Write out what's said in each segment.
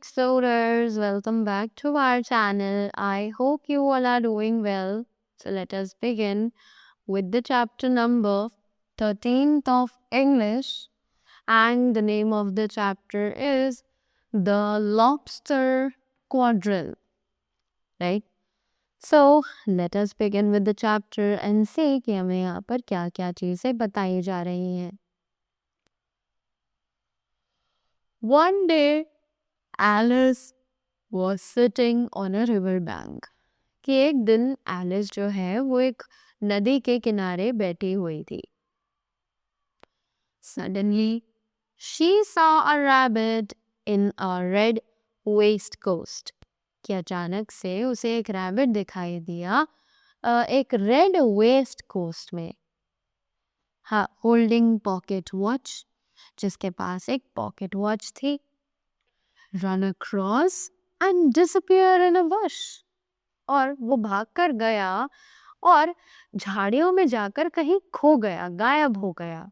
explorers, welcome back to our channel. I hope you all are doing well. So let us begin with the chapter number 13th of English, and the name of the chapter is The Lobster Quadrille, right? So let us begin with the chapter and see कि हमें यहाँ पर क्या क्या चीज़ें बताई जा रही हैं. One day, Alice was sitting on a river bank. कि एक दिन एलिस जो है वो एक नदी के किनारे बैठी हुई थी. Suddenly, she saw a rabbit in a red waistcoat. कि अचानक से उसे एक रैबिट दिखाई दिया एक रेड वेस्ट कोस्ट में. हाँ, होल्डिंग पॉकेट वॉच, जिसके पास एक पॉकेट वॉच थी. Run across and disappear in a bush. और वो भागकर गया और झाड़ियों में जाकर कहीं खो गया, गायब हो गया.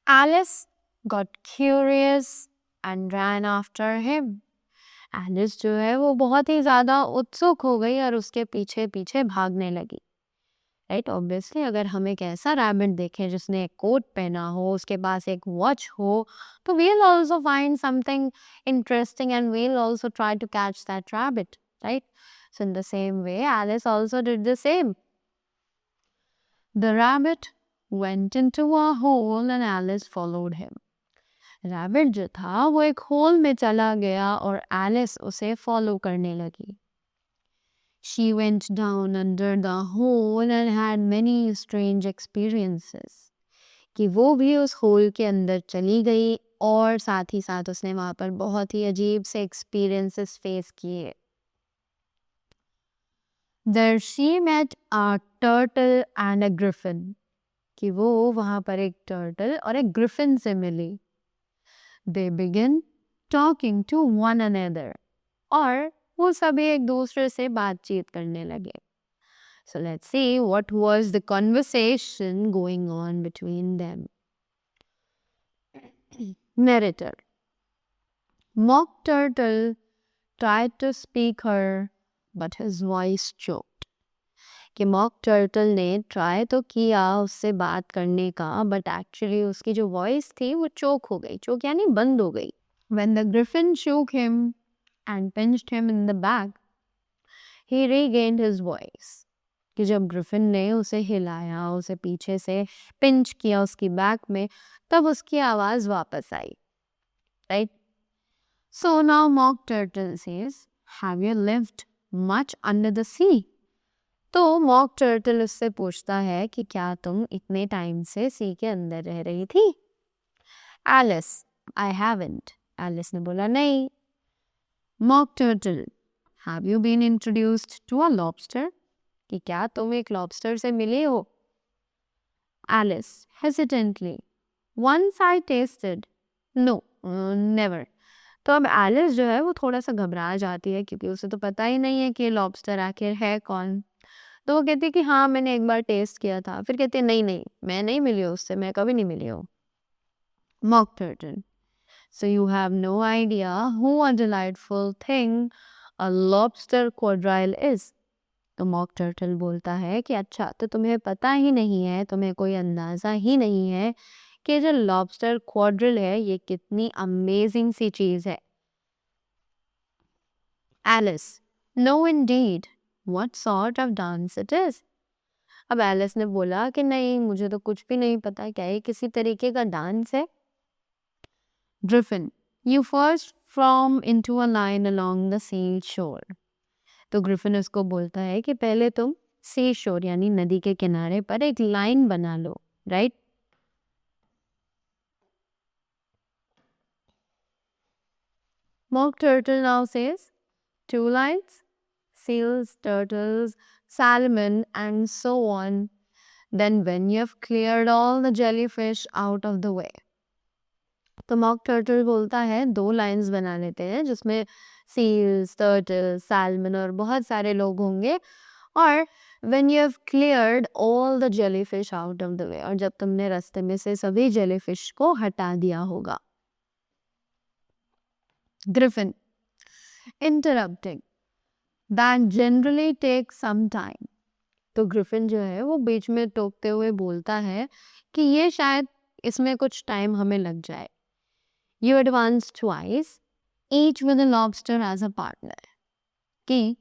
Alice got curious and ran after him. Alice जो है वो बहुत ही ज़्यादा उत्सुक हो गई और उसके पीछे पीछे भागने लगी. राइट, ऑब्वियसली अगर हम एक ऐसा रैबिट देखें जिसने एक कोट पहना हो, उसके पास एक वॉच हो, तो we'll also find something interesting and we'll also try to catch that rabbit, right? So in the same way, Alice also did the same. The rabbit went into a hole and Alice followed him. Rabbit जो था वो एक whole में चला गया और Alice उसे follow करने लगी. She went down under the hole and had many strange experiences. कि वो भी उस होल के अंदर चली गई और साथ ही साथ उसने वहाँ पर बहुत ही अजीब से एक्सपीरियंसेस फेस किए. There she met a turtle and a griffin. कि वो वहाँ पर एक टर्टल और एक ग्रिफिन से मिली. They began talking to one another. और वो सभी एक दूसरे से बातचीत करने लगे. So let's see what was the conversation going on between them. Narrator. Mock Turtle tried to speak her, but his voice choked. कि मॉक टर्टल ने ट्राई तो किया उससे बात करने का, बट एक्चुअली उसकी जो वॉइस थी वो चोक हो गई. चोक यानी बंद हो गई. When the griffin shook him and pinched him in the back, he regained his voice. कि जब ग्रिफिन ने उसे हिलाया, उसे पीछे से पिंच किया उसकी बैक में, तब उसकी आवाज वापस आई. Right. So now Mock Turtle says, have you lived much under the sea? तो मॉक टर्टल उससे पूछता है कि क्या तुम इतने टाइम से सी के अंदर रह रही थी? Alice, I haven't. एलिस ने बोला नहीं. Mock turtle, have you been introduced to a lobster? कि क्या तुम एक लॉबस्टर से मिली हो? Alice hesitantly, once I tasted. No, never. तो अब एलिस जो है वो थोड़ा सा घबरा जाती है क्योंकि उसे तो पता ही नहीं है कि लॉबस्टर आखिर है कौन. तो वो कहती है कि हाँ मैंने एक बार टेस्ट किया था. फिर कहती है नहीं नहीं, मैं नहीं मिली हूँ उससे, मैं कभी नहीं मिली हूँ. Mock turtle, so you have no idea who a delightful thing a lobster quadrille is. तो मॉक टर्टल बोलता है कि अच्छा, तो तुम्हें पता ही नहीं है, तुम्हें कोई अंदाजा ही नहीं है कि जो लॉबस्टर क्वाड्रिल है ये कितनी अमेजिंग सी चीज है. Alice, no indeed, What sort of dance it is? अब एलिस ने बोला कि नहीं, मुझे तो कुछ भी नहीं पता, क्या ये किसी तरीके का डांस है? Griffin, you first form into a line along the sea shore. तो ग्रिफिन उसको बोलता है कि पहले तुम सी शोर यानी नदी के किनारे पर एक लाइन बना लो. Right. Mock Turtle now says 2 lines. Seals, turtles, salmon, and so on. Then when you've cleared all the jellyfish out of the way. तो मॉक टर्टल बोलता है 2 लाइंस बना लेते हैं जिसमें सील्स, टर्टल्स, सैल्मन और बहुत सारे लोग होंगे. और when you've cleared all the jellyfish out of the way, और जब तुमने रास्ते में से सभी जेलीफिश को हटा दिया होगा. Griffin, interrupting. That generally takes some time. तो ग्रिफिन जो है वो बीच में टोकते हुए बोलता है कि ये शायद इसमें कुछ टाइम हमें लग जाए. You advance twice, each with a lobster as a partner. कि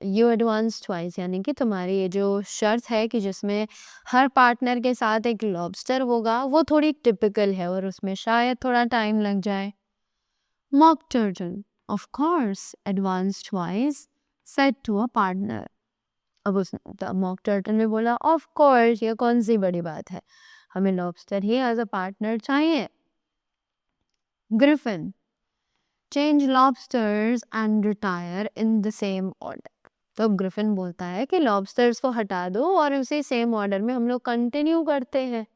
यू एडवांस ट्वाइस यानी कि तुम्हारी ये जो शर्त है कि जिसमें हर पार्टनर के साथ एक लॉबस्टर होगा वो थोड़ी टिपिकल है और उसमें शायद थोड़ा टाइम लग जाए. Mock turtle, of course, advance twice, said to a partner. अब उस मॉक टर्टल ने बोला ऑफ कोर्स, ये कौन सी बड़ी बात है, हमें लॉबस्टर ही एज अ पार्टनर चाहिए. Gryphon, change lobsters and retire in the same order. तो ग्रिफिन बोलता है कि लॉबस्टर्स को हटा दो और उसी सेम ऑर्डर में हम लोग कंटिन्यू करते हैं.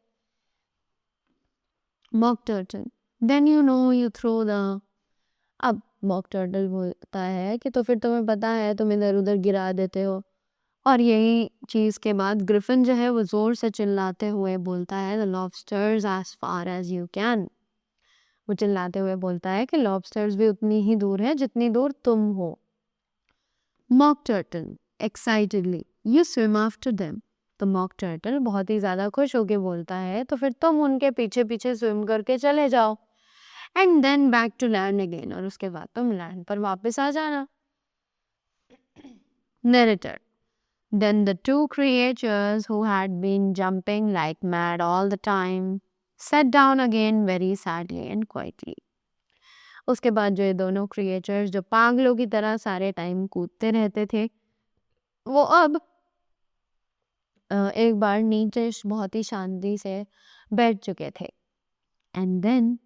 Mock turtle, then you know you throw the. अब मॉक टर्टल बोलता है कि तो फिर तुम्हें पता है तुम इधर उधर गिरा देते हो. और यही चीज के बाद ग्रिफिन जो है वो जोर से चिल्लाते हुए बोलता है the lobsters as far as you can. वो चिल्लाते हुए बोलता है कि लॉबस्टर्स भी उतनी ही दूर है जितनी दूर तुम हो. Mock turtle, excitedly, you swim after them. तो मॉक टर्टल बहुत ही ज्यादा खुश होके बोलता है तो फिर तुम उनके पीछे पीछे स्विम करके चले जाओ. And then back to land again. और उसके बाद तुम लैंड पर वापस आ जाना. Narrator, then the two creatures who had been jumping like mad all the time sat down again very sadly and quietly. उसके बाद जो ये दोनों क्रिएचर्स जो पागलों की तरह सारे टाइम कूदते रहते थे वो अब एक बार नीचे बहुत ही शांति से बैठ चुके थे. And then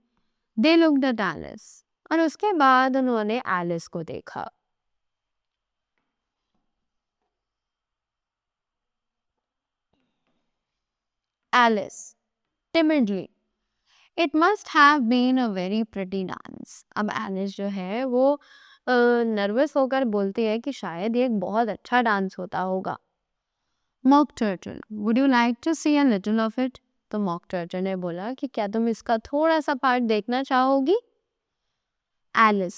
they looked at Alice. और उसके बाद उन्होंने एलिस को देखा. Alice, timidly, it must have been a very pretty dance. अब एलिस जो है वो नर्वस होकर बोलती है कि शायद ये एक बहुत अच्छा डांस होता होगा. Mock turtle, would you like to see a little of it. तो मॉक टर्टल ने बोला कि क्या तुम इसका थोड़ा सा पार्ट देखना चाहोगी. Alice,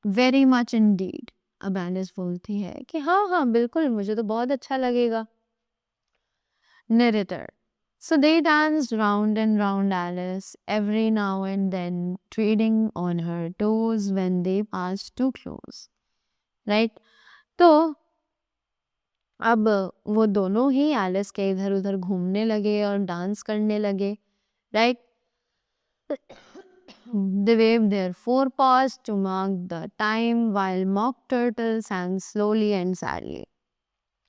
very much indeed. अब एलिस बोलती है कि हाँ हाँ बिल्कुल, मुझे तो बहुत अच्छा लगेगा. Narrator, so they danced round and round Alice, every now and then treading on her toes when they passed too close. Right? तो अब वो दोनों ही एलिस के इधर उधर घूमने लगे और डांस करने लगे. Right? They waved their forepaws to mark the time while Mock Turtle sang slowly and sadly.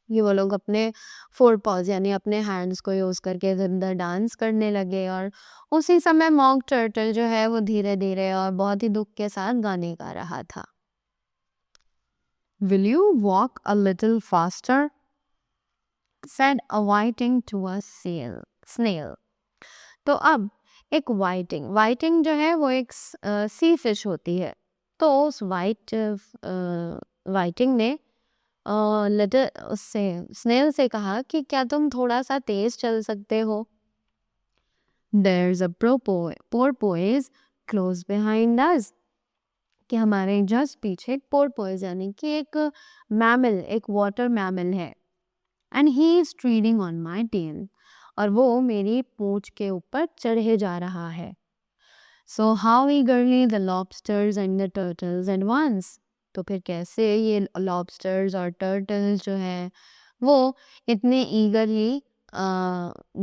ये वो लोग अपने फोर पॉज यानी अपने हैंड्स को यूज करके इधर उधर डांस करने लगे और उसी समय मॉक टर्टल जो है वो धीरे धीरे और बहुत ही दुख के साथ गाने गा रहा था. Will you walk a little faster? said a whiting to a snail. तो अब एक वाइटिंग जो है वो एक सी फिश होती है. तो उस वाइटिंग ने लेटर उससे स्नेल से कहा कि क्या तुम थोड़ा सा तेज चल सकते हो. There's a porpoise close behind us. कि हमारे जस्ट पीछे एक पोर्पोइज यानी कि एक मैमल, एक वाटर मैमल है. And he is treading on my tail. और वो मेरी पूंछ के ऊपर चढ़े जा रहा है. So how ईगरली the lobsters and the turtles advance. तो फिर कैसे ये लॉबस्टर्स और टर्टल्स जो है वो इतने ईगरली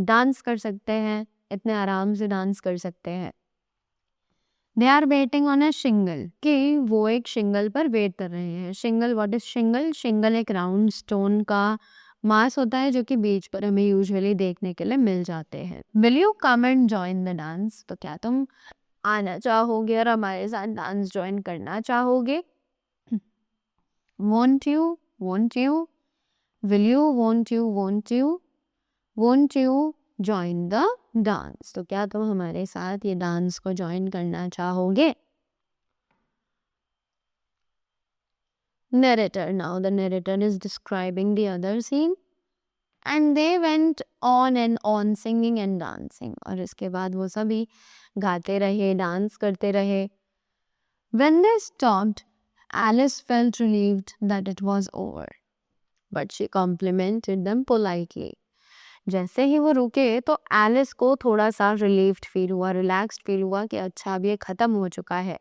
डांस कर सकते हैं, इतने आराम से डांस कर सकते हैं. They are waiting on a shingle. कि वो एक शिंगल पर वेट कर रहे हैं. शिंगल, व्हाट इज शिंगल. शिंगल एक राउंड स्टोन का मास होता है जो कि बीच पर हमें यूजुअली देखने के लिए मिल जाते हैं. Will you come and join the dance. तो क्या तुम आना चाहोगे और हमारे साथ डांस ज्वाइन करना चाहोगे. Won't you? Won't you? Will you? Won't you? Won't you? Won't you join the dance? तो क्या तुम हमारे साथ ये डांस को ज्वाइन करना चाहोगे. Narrator. Now the narrator is describing the other scene. And they went on and on singing and dancing. और इसके बाद वो सभी गाते रहे, डांस करते रहे. When they stopped, Alice felt relieved that it was over, but she complimented them politely. जैसे ही वो रुके तो एलिस को थोड़ा सा रिलीव्ड फील हुआ, रिलैक्स्ड फील हुआ कि अच्छा अब ये खत्म हो चुका है,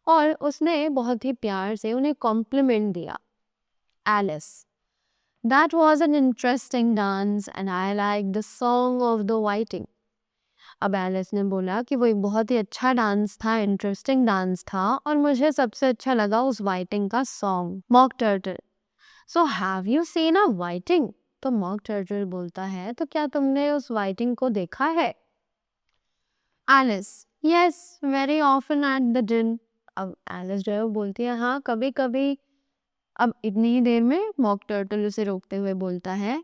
और उसने बहुत ही प्यार से उन्हें कॉम्प्लीमेंट दिया. Alice, that was an interesting dance and I liked the song of the whiting. अब एलिस ने बोला कि वो एक बहुत ही अच्छा डांस था, इंटरेस्टिंग डांस था, और मुझे सबसे अच्छा लगा उस वाइटिंग का song. Mock turtle, so have you seen a whiting? तो मॉक टर्टल बोलता है तो क्या तुमने उस वाइटिंग को देखा है? Alice, yes, very often at the din. अब एलिस जो है वो बोलती है हाँ कभी कभी. अब इतनी ही देर में मॉक टर्टल उसे रोकते हुए बोलता है,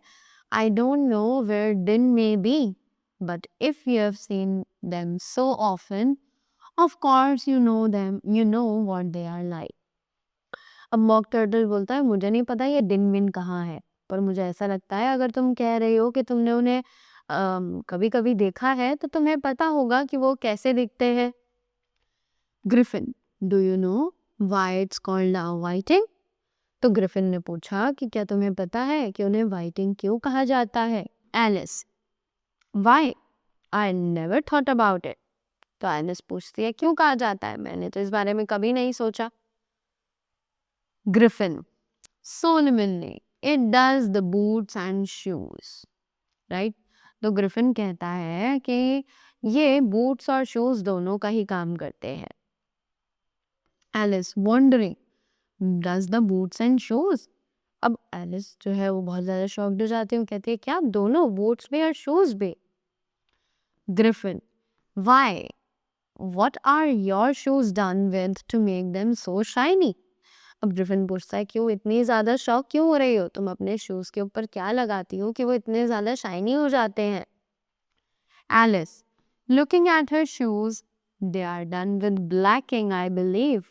आई डोंट नो वेयर डिन may be, but if you have seen them so often, of course you know them, you know what they are like. अब मॉक टर्टल बोलता है मुझे नहीं पता ये दिन विन कहाँ है, पर मुझे ऐसा लगता है अगर तुम कह रही हो कि तुमने उन्हें कभी कभी देखा है तो तुम्हें पता होगा कि वो कैसे दिखते हैं. Gryphon, do you know why it's called whiting? तो ग्रिफिन ने पूछा कि क्या तुम्हें पता है कि उन्हें वाइटिंग क्यों कहा जाता है? Alice, why, I never thought about it. तो एलिस पूछती है क्यों कहा जाता है, मैंने तो इस बारे में कभी नहीं सोचा. Griffin, सोलमनली, it does the boots and shoes, right. तो ग्रिफिन कहता है कि ये बूट्स और शूज दोनों का ही काम करते हैं. Alice wondering, does the boots and shoes? अब एलिस जो है वो बहुत ज्यादा शॉक्ड हो जाती है, कहती है क्या दोनों, बूट्स भी और शूज भी? Griffin, why, what are your shoes done with to make them so shiny? अब ग्रिफिन पूछता है क्यों इतनी ज़्यादा शौक क्यों हो रही हो, तुम अपने शूज़ के ऊपर क्या लगाती हो कि वो इतने ज़्यादा शाइनी हो जाते हैं? Alice, looking at her shoes, they are done with blacking I believe.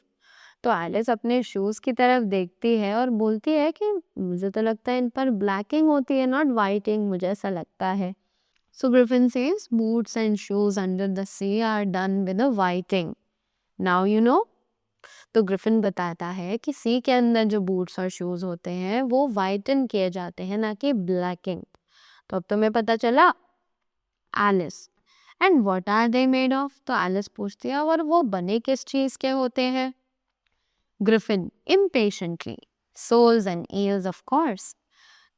तो एलिस अपने शूज़ की तरफ देखती है और बोलती है कि मुझे तो लगता है इन पर ब्लैकिंग होती है, नॉट वाइटिंग, मुझे ऐसा लगता है. So Griffin says, boots and shoes under the sea are done with a whiting. Now you know. तो ग्रिफिन बताता है कि सी के अंदर जो बूट्स और शूज होते हैं वो वाइटन किए जाते हैं, ना कि ब्लैकिंग. तो अब तुम्हें पता चला. Alice, and what are they made of? तो एलिस पूछती है और वो बने किस चीज के होते हैं? Griffin impatiently, soles and ears of course.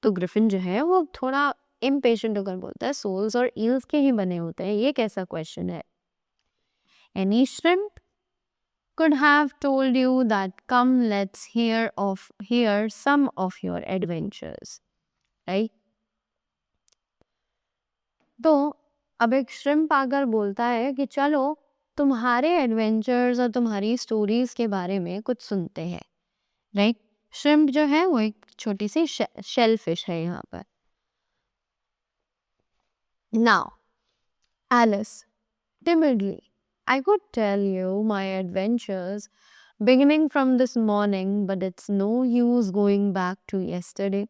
तो ग्रिफिन जो है वो थोड़ा इम्पेशेंट होकर बोलता है सोल्स और ईल्स के ही बने होते हैं, ये कैसा क्वेश्चन है? Any shrimp could have told you that. Come, let's hear some of your adventures, right? तो अब एक श्रिम्प आकर बोलता है कि चलो तुम्हारे एडवेंचर्स और तुम्हारी स्टोरीज के बारे में कुछ सुनते हैं, राइट. श्रिम्प जो है वो एक छोटी सी शेल फिश है यहाँ पर. Now Alice, timidly, I could tell you my adventures beginning from this morning, but it's no use going back to yesterday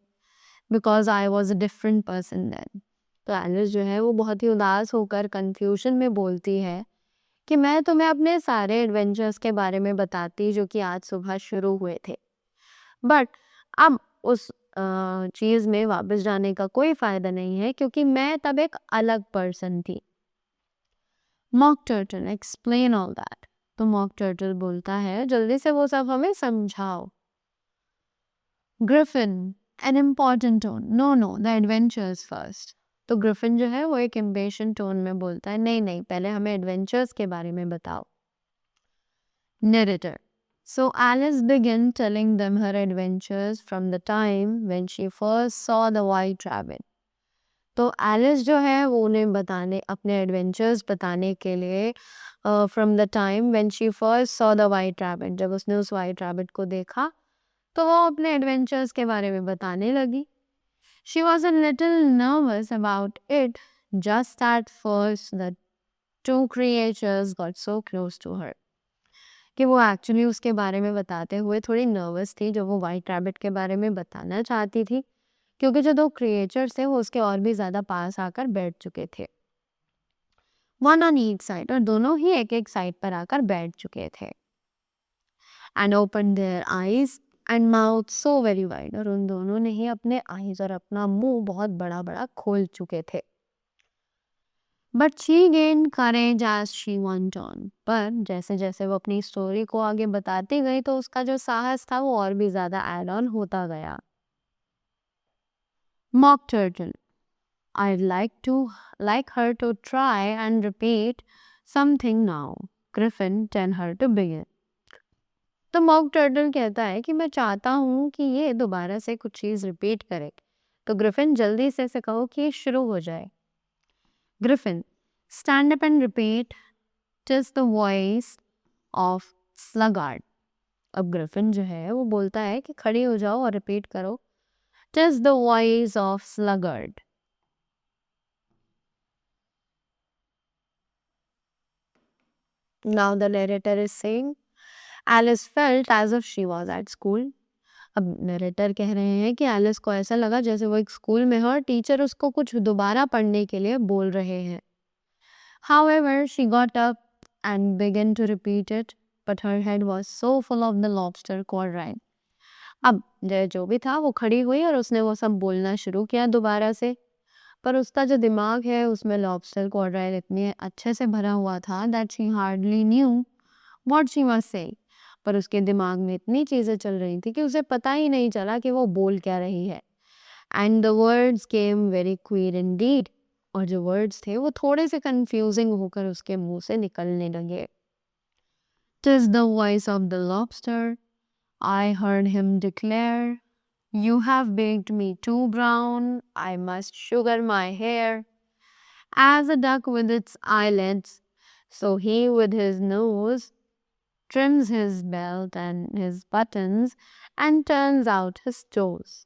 because I was a different person then. तो Alice जो है वो बहुत ही उदास होकर कंफ्यूजन में बोलती है कि मैं तुम्हें अपने सारे एडवेंचर्स के बारे में बताती जो कि आज सुबह शुरू हुए थे, बट अब उस चीज़ में वापस जाने का कोई फ़ायदा नहीं है क्योंकि मैं तब एक अलग पर्सन थी. Mock turtle, explain all that. तो मॉक टर्टल बोलता है जल्दी से वो सब हमें समझाओ. Griffin, an important tone, know the adventures first. तो ग्रिफिन जो है वो एक इम्पेशेंट टोन में बोलता है नहीं नहीं, पहले हमें एडवेंचर्स के बारे में बताओ. Narrator, so Alice began telling them her adventures from the time when she first saw the white rabbit. तो एलिस जो है वो उन्हें बताने, अपने एडवेंचर्स बताने के लिए from the time when she first saw the white rabbit, जब उसने उस वाइट रैबिट को देखा तो वो अपने एडवेंचर्स के बारे में बताने लगी. She was a little nervous about it just at first the two creatures got so close to her. कि वो एक्चुअली उसके बारे में बताते हुए थोड़ी नर्वस थी, जो वो वाइट रैबिट के बारे में बताना चाहती थी, क्योंकि जो दो क्रिएचर्स थे वो उसके और भी ज़्यादा पास आकर बैठ चुके थे. वन ऑन ईच साइड, और दोनों ही एक एक साइड पर आकर बैठ चुके थे. and opened their eyes and mouth so very wide. और उन दोनों ने ही अपने eyes और अपना मुंह बहुत बड़ा बड़ा खोल चुके थे. But she gained courage as she went on. पर जैसे जैसे वो अपनी स्टोरी को आगे बताती गई तो उसका जो साहस था वो और भी ज़्यादा ऐड ऑन होता गया. Mock turtle. I'd like her to try and repeat something now. Griffin, tell her to begin. तो मॉक टर्टल कहता है कि मैं चाहता हूँ कि ये दोबारा से कुछ चीज़ रिपीट करे. तो ग्रिफिन जल्दी से कहो कि ये शुरू हो जाए. Griffin, stand up and repeat. 'Tis the voice of sluggard. अब ग्रिफिन जो है वो बोलता है कि खड़ी हो जाओ और रिपीट करो. 'Tis the voice of sluggard. Now the narrator is saying, Alice felt as if she was at school. अब नरेटर कह रहे हैं कि एलिस को ऐसा लगा जैसे वो एक स्कूल में है और टीचर उसको कुछ दोबारा पढ़ने के लिए बोल रहे हैं. However, she got up and began to repeat it, but her head was so full of the lobster chloride. अब जो भी था वो खड़ी हुई और उसने वो सब बोलना शुरू किया दोबारा से. पर उसका जो दिमाग है उसमें लॉबस्टर क्लोराइड इतने अच्छे से भरा हुआ था that she hardly knew what she was saying. पर उसके दिमाग में इतनी चीज़ें चल रही थी कि उसे पता ही नहीं चला कि वो बोल क्या रही है. And the words came very queer indeed. और जो वर्ड्स थे वो थोड़े से कंफ्यूजिंग होकर उसके मुंह से निकलने लगे. 'Tis the voice of the lobster. I heard him declare, You have baked me too brown. I must sugar my hair. As a duck with its eyelids, so he with his nose trims his belt and his buttons and turns out his toes.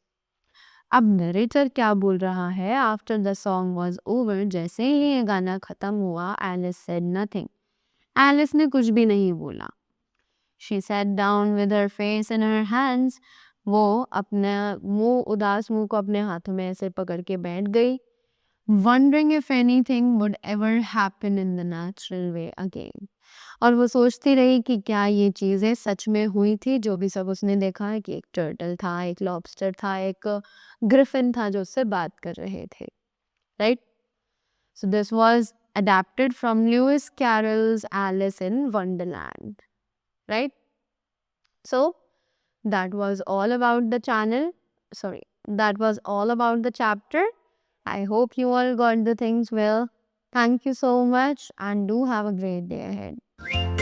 अब narrator क्या बोल रहा है? After the song was over, जैसे ही ये गाना खत्म हुआ, Alice said nothing. Alice ने कुछ भी नहीं बोला. She sat down with her face in her hands. वो अपना उदास मुंह को अपने हाथों में ऐसे पकड़ के बैठ गई. Wondering if anything would ever happen in the natural way again. और वो सोचती रही कि क्या ये चीज़ें सच में हुई थी जो भी सब उसने देखा है कि एक टर्टल था, एक लॉबस्टर था, एक ग्रिफिन था जो उससे बात कर रहे थे. Right? So this was adapted from Lewis Carroll's Alice in Wonderland. Right? So that was all about the channel. Sorry, that was all about the chapter. I hope you all got the things well. Thank you so much and do have a great day ahead.